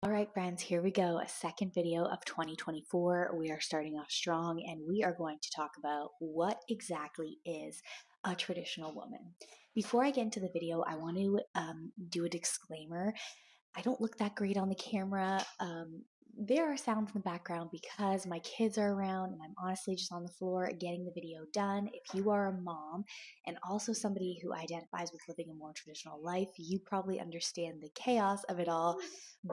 All right, friends, here we go. A second video of 2024. We are starting off strong and we are going to talk about what exactly is a traditional woman. Before I get into the video, I want to do a disclaimer. I don't look that great on the camera. There are sounds in the background because my kids are around and I'm honestly just on the floor getting the video done. If you are a mom and also somebody who identifies with living a more traditional life, you probably understand the chaos of it all.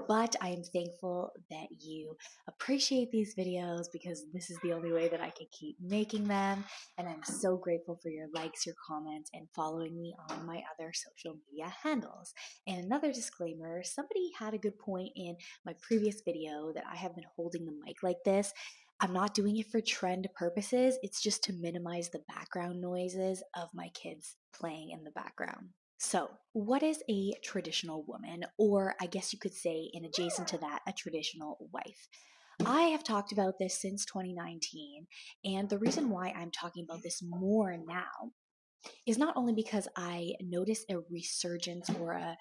But I am thankful that you appreciate these videos because this is the only way that I can keep making them. And I'm so grateful for your likes, your comments, and following me on my other social media handles. And another disclaimer, somebody had a good point in my previous video that I have been holding the mic like this. I'm not doing it for trend purposes. It's just to minimize the background noises of my kids playing in the background. So, what is a traditional woman, or I guess you could say, in adjacent to that, a traditional wife? I have talked about this since 2019, and the reason why I'm talking about this more now is not only because I notice a resurgence or a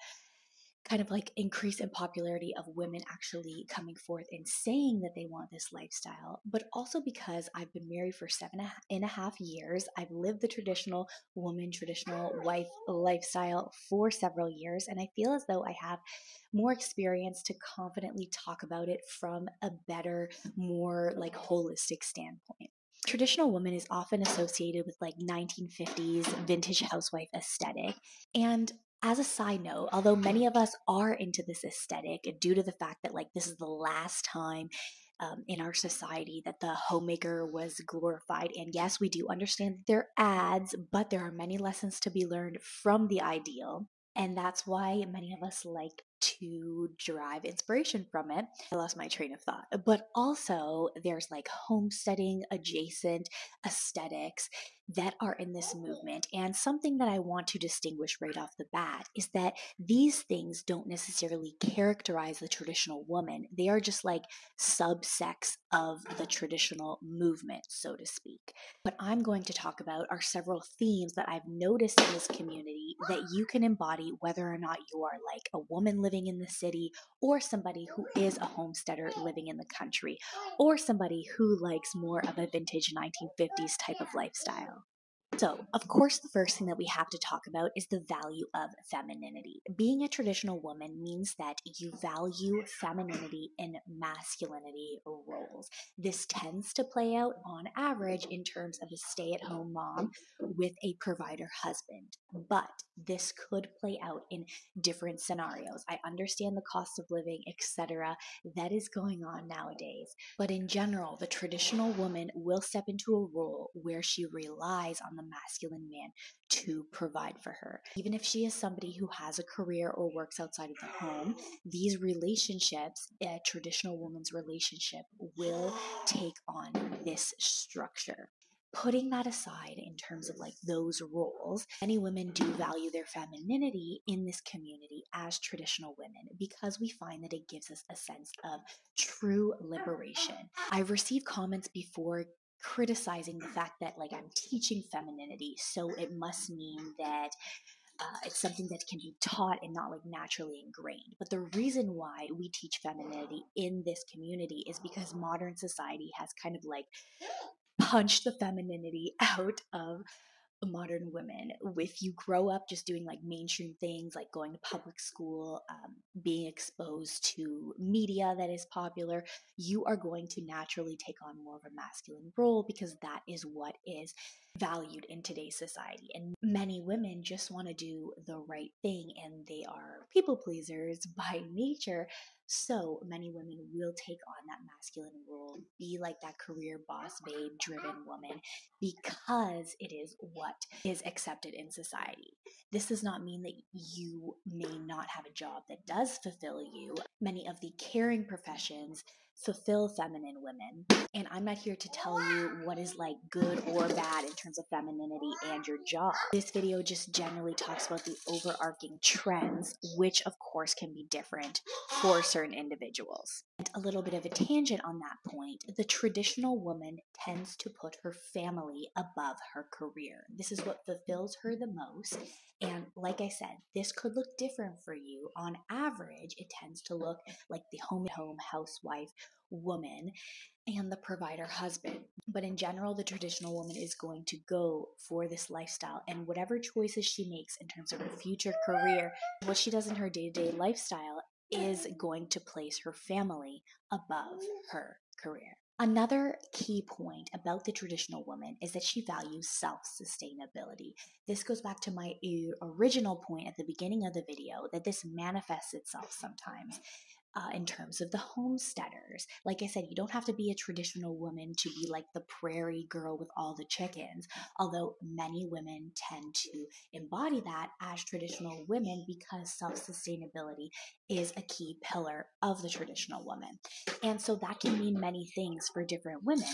kind of like increase in popularity of women actually coming forth and saying that they want this lifestyle, but also because I've been married for 7.5 years. I've lived the traditional woman, traditional wife lifestyle for several years, and I feel as though I have more experience to confidently talk about it from a better, more like holistic standpoint. Traditional woman is often associated with like 1950s vintage housewife aesthetic. And as a side note, although many of us are into this aesthetic due to the fact that like this is the last time in our society that the homemaker was glorified, and yes, we do understand that there are ads, but there are many lessons to be learned from the ideal. And that's why many of us like to derive inspiration from it. I lost my train of thought. But also, there's like homesteading adjacent aesthetics that are in this movement. And something that I want to distinguish right off the bat is that these things don't necessarily characterize the traditional woman. They are just like subsects of the traditional movement, so to speak. What I'm going to talk about are several themes that I've noticed in this community that you can embody whether or not you are like a woman living in the city or somebody who is a homesteader living in the country or somebody who likes more of a vintage 1950s type of lifestyle. So, of course, the first thing that we have to talk about is the value of femininity. Being a traditional woman means that you value femininity and masculinity roles. This tends to play out on average in terms of a stay at home mom with a provider husband, but this could play out in different scenarios. I understand the cost of living, etc., that is going on nowadays. But in general, the traditional woman will step into a role where she relies on the masculine man to provide for her. Even if she is somebody who has a career or works outside of the home, these relationships, a traditional woman's relationship, will take on this structure. Putting that aside in terms of like those roles, many women do value their femininity in this community as traditional women because we find that it gives us a sense of true liberation. I've received comments before criticizing the fact that like I'm teaching femininity, so it must mean that it's something that can be taught and not like naturally ingrained. But the reason why we teach femininity in this community is because modern society has kind of like punched the femininity out of modern women. If you grow up just doing like mainstream things like going to public school, being exposed to media that is popular, you are going to naturally take on more of a masculine role because that is what is valued in today's society. And many women just want to do the right thing and they are people pleasers by nature. So many women will take on that masculine role, be like that career boss babe driven woman because it is what is accepted in society. This does not mean that you may not have a job that does fulfill you. Many of the caring professions fulfill feminine women, and I'm not here to tell you what is like good or bad in terms of femininity and your job. This video just generally talks about the overarching trends, which of course can be different for certain individuals. And a little bit of a tangent on that point, the traditional woman tends to put her family above her career. This is what fulfills her the most. And like I said, this could look different for you. On average, it tends to look like the home housewife woman and the provider husband. But in general, the traditional woman is going to go for this lifestyle, and whatever choices she makes in terms of her future career, what she does in her day to day lifestyle is going to place her family above her career. Another key point about the traditional woman is that she values self sustainability. This goes back to my original point at the beginning of the video that this manifests itself sometimes in terms of the homesteaders. Like I said, you don't have to be a traditional woman to be like the prairie girl with all the chickens, although many women tend to embody that as traditional women because self-sustainability is a key pillar of the traditional woman. And so that can mean many things for different women.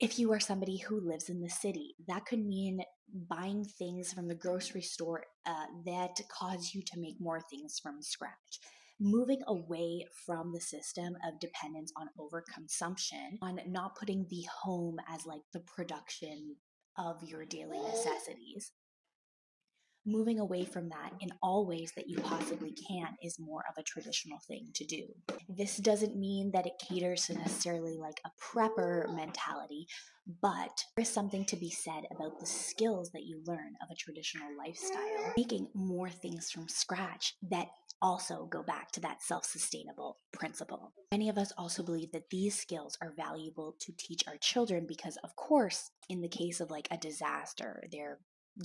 If you are somebody who lives in the city, that could mean buying things from the grocery store that cause you to make more things from scratch. Moving away from the system of dependence on overconsumption, on not putting the home as like the production of your daily necessities. Moving away from that in all ways that you possibly can is more of a traditional thing to do. This doesn't mean that it caters to necessarily like a prepper mentality, but there's something to be said about the skills that you learn of a traditional lifestyle, making more things from scratch that also go back to that self-sustainable principle. Many of us also believe that these skills are valuable to teach our children because, of course, in the case of like a disaster, they're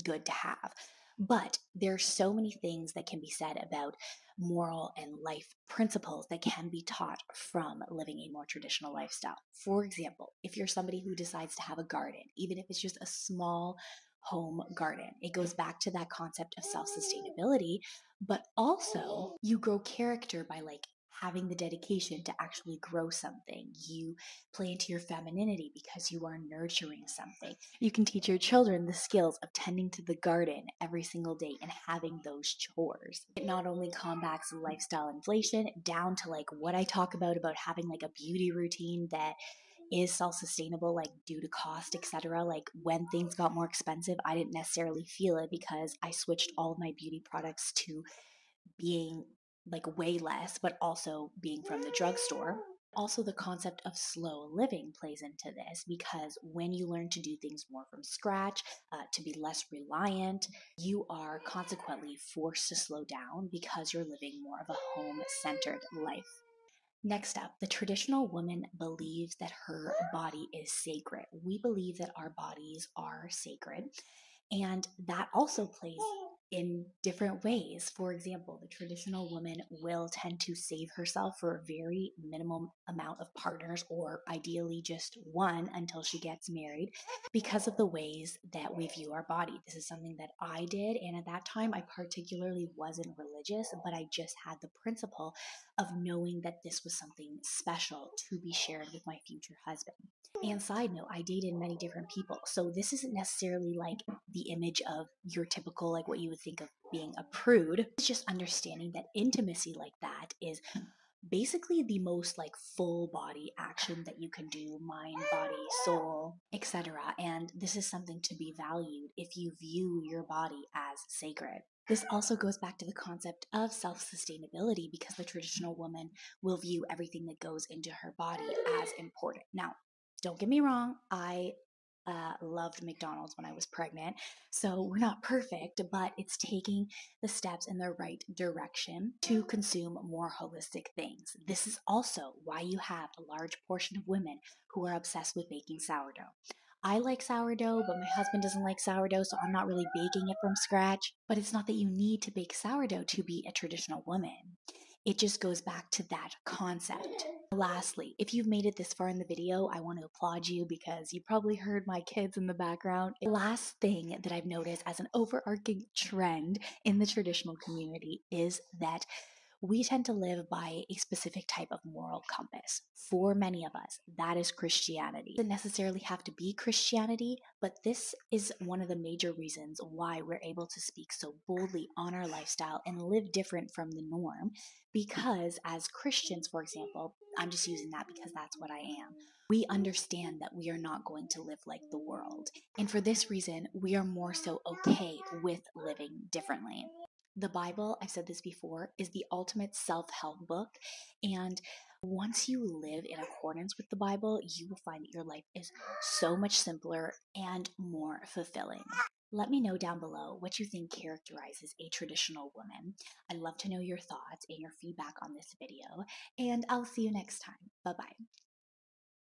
good to have. But there's so many things that can be said about moral and life principles that can be taught from living a more traditional lifestyle. For example, if you're somebody who decides to have a garden, even if it's just a small home garden, it goes back to that concept of self-sustainability, but also you grow character by like having the dedication to actually grow something. You play into your femininity because you are nurturing something. You can teach your children the skills of tending to the garden every single day and having those chores. It not only combats lifestyle inflation down to like what I talk about having like a beauty routine that is self-sustainable, like due to cost, etc. Like when things got more expensive, I didn't necessarily feel it because I switched all of my beauty products to being like way less, but also being from the drugstore. Also, the concept of slow living plays into this because when you learn to do things more from scratch, to be less reliant, you are consequently forced to slow down because you're living more of a home centered life. Next up, the traditional woman believes that her body is sacred. We believe that our bodies are sacred, and that also plays in different ways. For example, the traditional woman will tend to save herself for a very minimum amount of partners, or ideally just one until she gets married, because of the ways that we view our body. This is something that I did, and at that time, I particularly wasn't religious, but I just had the principle of knowing that this was something special to be shared with my future husband. And side note, I dated many different people. So this isn't necessarily like the image of your typical, like what you would think of being a prude. It's just understanding that intimacy like that is basically the most like full body action that you can do, mind, body, soul, etc. And this is something to be valued if you view your body as sacred. This also goes back to the concept of self-sustainability because the traditional woman will view everything that goes into her body as important. Now, don't get me wrong, I loved McDonald's when I was pregnant. So we're not perfect, but it's taking the steps in the right direction to consume more holistic things. This is also why you have a large portion of women who are obsessed with baking sourdough. I like sourdough, but my husband doesn't like sourdough, so I'm not really baking it from scratch. But it's not that you need to bake sourdough to be a traditional woman. It just goes back to that concept. Lastly, if you've made it this far in the video, I want to applaud you because you probably heard my kids in the background. The last thing that I've noticed as an overarching trend in the traditional community is that we tend to live by a specific type of moral compass. For many of us, that is Christianity. It doesn't necessarily have to be Christianity, but this is one of the major reasons why we're able to speak so boldly on our lifestyle and live different from the norm. Because as Christians, for example, I'm just using that because that's what I am. We understand that we are not going to live like the world. And for this reason, we are more so okay with living differently. The Bible, I've said this before, is the ultimate self-help book. And once you live in accordance with the Bible, you will find that your life is so much simpler and more fulfilling. Let me know down below what you think characterizes a traditional woman. I'd love to know your thoughts and your feedback on this video, and I'll see you next time. Bye-bye.